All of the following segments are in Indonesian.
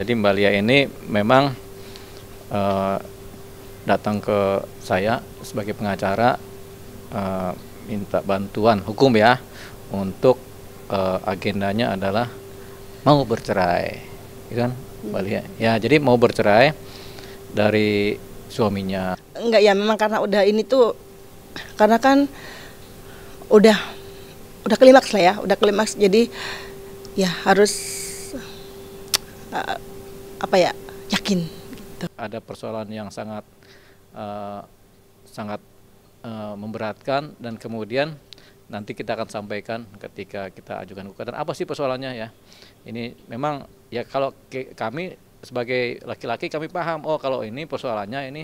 Jadi Mbak Lia ini memang eh, datang ke saya sebagai pengacara, minta bantuan hukum ya, untuk agendanya adalah mau bercerai, gitu kan Mbak Lia? Ya, jadi mau bercerai dari suaminya. Enggak ya, memang karena udah ini tuh, karena kan udah klimaks lah ya, udah klimaks, jadi ya harus apa ya, yakin gitu. Ada persoalan yang sangat sangat memberatkan, dan kemudian nanti kita akan sampaikan ketika kita ajukan gugatan apa sih persoalannya ya. Ini memang ya, kalau kami sebagai laki-laki kami paham, oh kalau ini persoalannya ini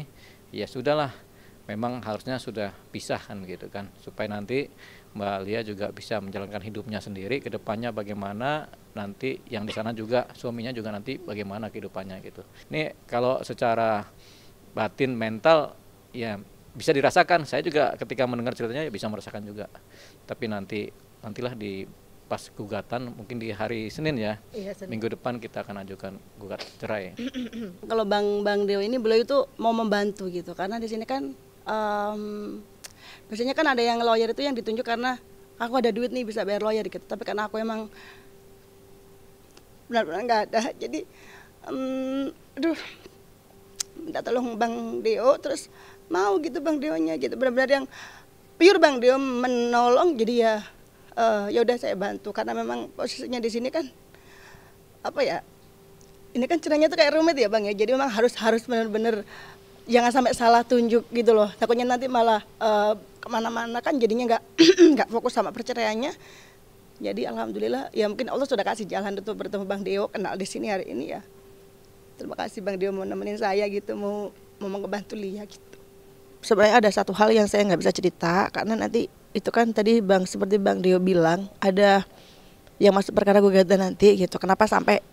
ya sudahlah, memang harusnya sudah pisah kan gitu kan, supaya nanti Mbak Lia juga bisa menjalankan hidupnya sendiri ke depannya, bagaimana nanti yang di sana juga suaminya juga nanti bagaimana kehidupannya gitu. Ini kalau secara batin mental ya bisa dirasakan, saya juga ketika mendengar ceritanya bisa merasakan juga. Tapi nantilah di pas gugatan, mungkin di hari Senin ya, Iya, Senin. minggu depan kita akan ajukan gugat cerai. Kalau Bang Deo ini, beliau itu mau membantu gitu, karena di sini kan biasanya kan ada yang lawyer itu yang ditunjuk karena aku ada duit nih bisa bayar lawyer gitu, tapi karena aku emang benar-benar nggak ada, jadi aduh, minta tolong Bang Deo, terus mau gitu Bang Deonya gitu, benar-benar yang pure Bang Deo menolong, jadi ya udah saya bantu, karena memang posisinya di sini kan apa ya, ini kan cerainya tuh kayak rumit ya Bang ya, jadi memang harus benar-benar jangan sampai salah tunjuk gitu loh, takutnya nanti malah kemana-mana kan jadinya nggak nggak fokus sama perceraiannya. Jadi alhamdulillah ya, mungkin Allah sudah kasih jalan untuk bertemu Bang Deo, kenal di sini hari ini ya. Terima kasih Bang Deo mau nemenin saya gitu, mau ngebantu Lia gitu. Sebenarnya ada satu hal yang saya nggak bisa cerita, karena nanti itu kan tadi seperti Bang Deo bilang ada yang masuk perkara gugatan nanti gitu. Kenapa sampai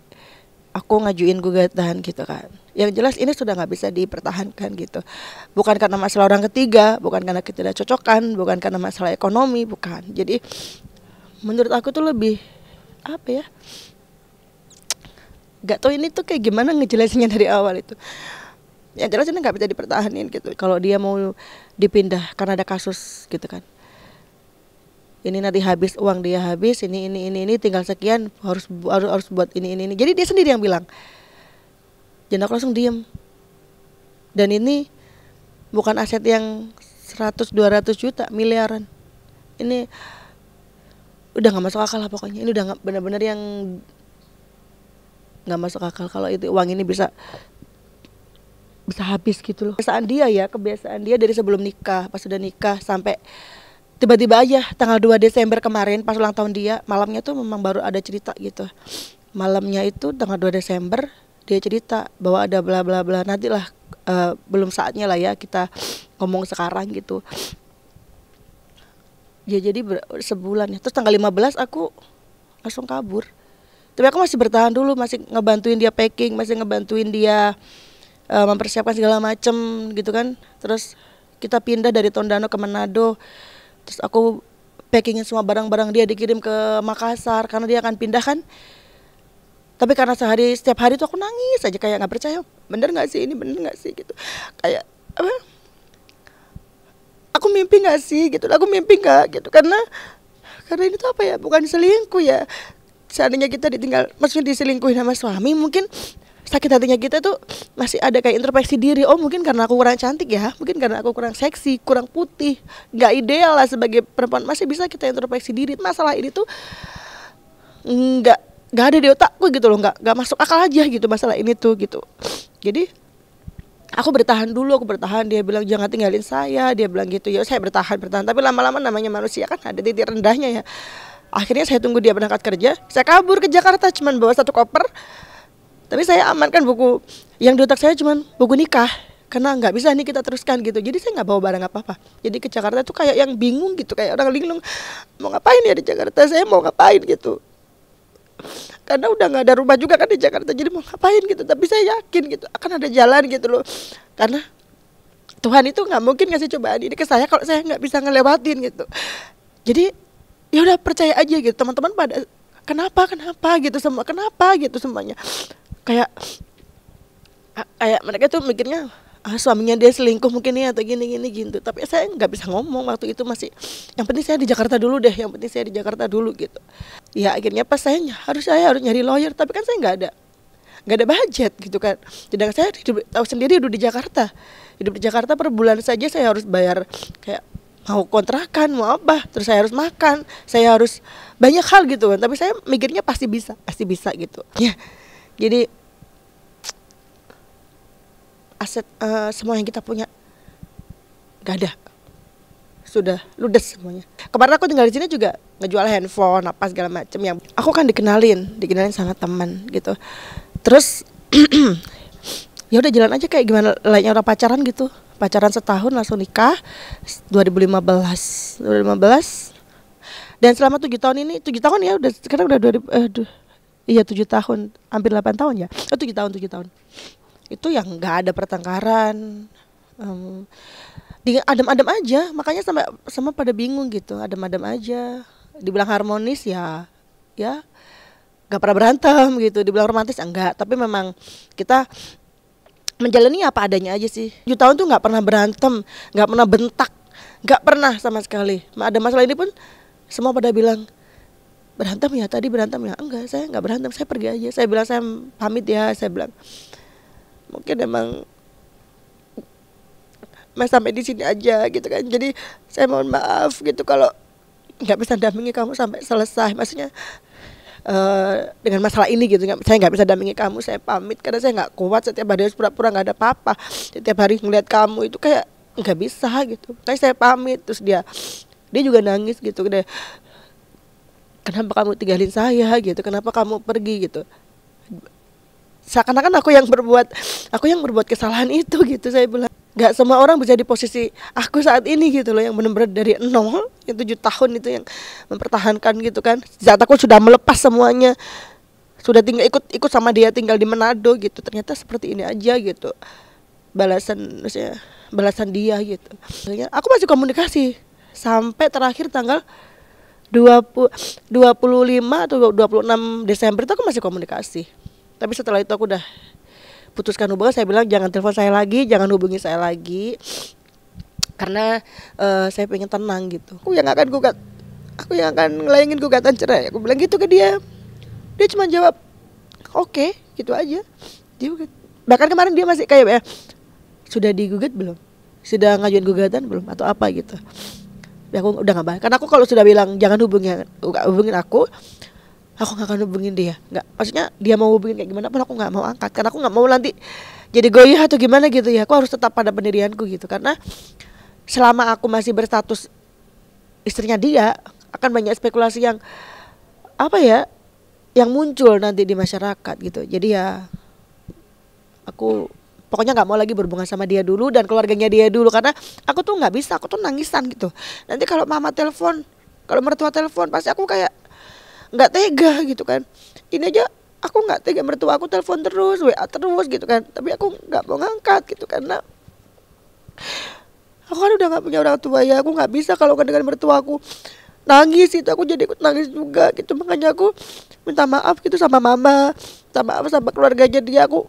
aku ngajuin gugatan gitu kan? Yang jelas ini sudah nggak bisa dipertahankan gitu. Bukan karena masalah orang ketiga, bukan karena ketidakcocokan, bukan karena masalah ekonomi, bukan. Jadi menurut aku tuh lebih apa ya? Gak tau ini tuh kayak gimana ngejelasinnya dari awal itu. Yang jelas ini nggak bisa dipertahanin gitu. Kalau dia mau dipindah karena ada kasus gitu kan, ini nanti habis uang dia, habis ini tinggal sekian, harus buat ini. Jadi dia sendiri yang bilang. Dan aku langsung diem. Dan ini bukan aset yang 100-200 juta, miliaran. Ini udah nggak masuk akal lah pokoknya. Ini udah benar-benar yang nggak masuk akal kalau itu uang ini bisa habis gitu loh. Kebiasaan dia dari sebelum nikah, pas sudah nikah, sampai tiba-tiba aja tanggal 2 Desember kemarin pas ulang tahun dia, malamnya tuh memang baru ada cerita gitu. Malamnya itu tanggal 2 Desember dia cerita bahwa ada bla bla bla, nantilah belum saatnya lah ya kita ngomong sekarang gitu. Ya jadi sebulan ya. Terus tanggal 15 aku langsung kabur. Tapi aku masih bertahan dulu, masih ngebantuin dia packing, masih ngebantuin dia mempersiapkan segala macem gitu kan. Terus kita pindah dari Tondano ke Manado. Terus aku packingin semua barang-barang dia, dikirim ke Makassar karena dia akan pindah kan. Tapi karena setiap hari tuh aku nangis aja, kayak nggak percaya, bener nggak sih ini, bener nggak sih gitu. Kayak apa? Aku mimpi nggak sih gitu, aku mimpi nggak gitu, karena ini tuh apa ya, bukan selingkuh ya. Seandainya kita maksudnya diselingkuhin sama suami, mungkin sakit hatinya kita tuh masih ada kayak introspeksi diri. Oh mungkin karena aku kurang cantik ya, mungkin karena aku kurang seksi, kurang putih, nggak ideal lah sebagai perempuan, masih bisa kita introspeksi diri. Masalah ini tuh nggak ada di otakku gitu loh, nggak masuk akal aja gitu masalah ini tuh gitu. Jadi aku bertahan dulu, dia bilang jangan tinggalin saya, dia bilang gitu. Ya saya bertahan, tapi lama-lama namanya manusia kan ada titik rendahnya ya. Akhirnya saya tunggu dia berangkat kerja, saya kabur ke Jakarta cuman bawa 1 koper. Tapi saya amankan buku, yang di otak saya cuman buku nikah, karena nggak bisa nih kita teruskan gitu. Jadi saya nggak bawa barang apa-apa. Jadi ke Jakarta tuh kayak yang bingung gitu, kayak orang linglung, mau ngapain ya di Jakarta, saya mau ngapain gitu. Karena udah nggak ada rumah juga kan di Jakarta, jadi mau ngapain gitu. Tapi saya yakin gitu akan ada jalan gitu loh, karena Tuhan itu nggak mungkin ngasih cobaan ini ke saya kalau saya nggak bisa ngelewatin gitu. Jadi ya udah percaya aja gitu. Teman-teman pada kenapa gitu, semua kenapa gitu semuanya. kayak kayak mereka tuh mikirnya suaminya dia selingkuh mungkin ya atau gini gitu. Tapi saya nggak bisa ngomong waktu itu, masih yang penting saya di Jakarta dulu deh, yang penting saya di Jakarta dulu gitu. Ya akhirnya pas saya harus nyari lawyer, tapi kan saya nggak ada budget gitu kan. Sedangkan saya tahu sendiri hidup di Jakarta per bulan saja saya harus bayar kayak mau kontrakan, mau apa, terus saya harus makan, saya harus banyak hal gitu kan. Tapi saya mikirnya pasti bisa gitu ya. Jadi aset semua yang kita punya gak ada, sudah ludes semuanya. Kemarin aku tinggal di sini juga ngejual handphone apa segala macam, yang aku kan dikenalin sama teman gitu. Terus ya udah jalan aja kayak gimana lainnya orang pacaran gitu. Pacaran setahun langsung nikah 2015. Dan selama 7 tahun ini, 7 tahun ya udah, sekarang udah 7 tahun, hampir 8 tahun ya. 7 tahun. Itu yang nggak ada pertengkaran, adem-adem aja. Makanya sama pada bingung gitu, adem-adem aja. Dibilang harmonis ya nggak pernah berantem gitu. Dibilang romantis enggak, tapi memang kita menjalani apa adanya aja sih. 7 tahun tuh nggak pernah berantem, nggak pernah bentak, nggak pernah sama sekali. Ada masalah ini pun semua pada bilang, berantem ya tadi, berantem ya. Enggak, saya nggak berantem, saya pergi aja. Saya bilang saya pamit ya, saya bilang mungkin emang sampai di sini aja gitu kan. Jadi saya mohon maaf gitu kalau nggak bisa dampingi kamu sampai selesai. Maksudnya dengan masalah ini gitu, saya nggak bisa dampingi kamu, saya pamit karena saya nggak kuat setiap hari harus pura-pura nggak ada apa-apa, setiap hari ngeliat kamu itu kayak nggak bisa gitu. Kayak saya pamit, terus dia juga nangis gitu deh. Kenapa kamu tinggalin saya gitu? Kenapa kamu pergi gitu? Seakan-akan aku yang berbuat kesalahan itu gitu. Saya bilang nggak semua orang bisa di posisi aku saat ini gitu loh, yang benar-benar dari nol, yang 7 tahun itu yang mempertahankan gitu kan. Saat aku sudah melepas semuanya, sudah tinggal ikut sama dia, tinggal di Manado gitu, ternyata seperti ini aja gitu balasan dia gitu. Aku masih komunikasi sampai terakhir tanggal 25 atau 26 Desember itu aku masih komunikasi. Tapi setelah itu aku udah putuskan hubungan. Saya bilang jangan telepon saya lagi, jangan hubungi saya lagi, karena saya pengen tenang gitu. Aku yang akan ngelayangin gugatan cerai. Aku bilang gitu ke dia. Dia cuma jawab oke, gitu aja. Bahkan kemarin dia masih kayak sudah digugat belum? Sudah ngajuin gugatan belum? Atau apa gitu. Ya aku udah gak bahas. Karena aku kalau sudah bilang jangan hubungin aku gak akan hubungin dia. Nggak, maksudnya dia mau hubungin kayak gimana pun aku gak mau angkat. Karena aku gak mau nanti jadi goyah atau gimana gitu ya. Aku harus tetap pada pendirianku gitu. Karena selama aku masih berstatus istrinya dia, akan banyak spekulasi yang yang muncul nanti di masyarakat gitu. Jadi ya aku pokoknya nggak mau lagi berhubungan sama dia dulu dan keluarganya dia dulu, karena aku tuh nggak bisa, aku tuh nangisan gitu. Nanti kalau mama telepon, kalau mertua telepon, pasti aku kayak nggak tega gitu kan. Ini aja aku nggak tega, mertua aku telepon terus, WA terus gitu kan, tapi aku nggak mau ngangkat gitu karena aku kan udah nggak punya orang tua ya. Aku nggak bisa kalau dengan mertua aku nangis itu, aku jadi ikut nangis juga gitu. Makanya aku minta maaf gitu sama mama, minta maaf sama keluarganya dia. Aku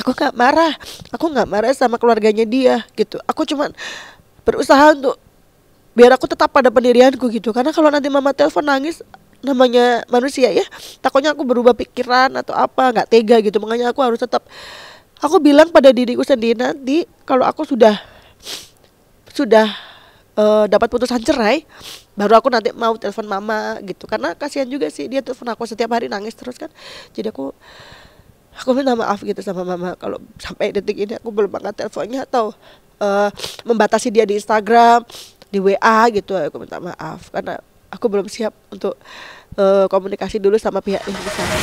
nggak marah sama keluarganya dia gitu. Aku cuman berusaha untuk biar aku tetap pada pendirianku gitu. Karena kalau nanti mama telepon nangis, namanya manusia ya, takutnya aku berubah pikiran atau apa, nggak tega gitu. Makanya aku harus tetap, aku bilang pada diriku sendiri, nanti kalau aku sudah dapat putusan cerai, baru aku nanti mau telepon mama gitu. Karena kasihan juga sih, dia telepon aku setiap hari nangis terus kan. Jadi aku minta maaf gitu sama mama kalau sampai detik ini aku belum angkat teleponnya atau membatasi dia di Instagram, di WA gitu. Aku minta maaf karena aku belum siap untuk komunikasi dulu sama pihak yang di sana.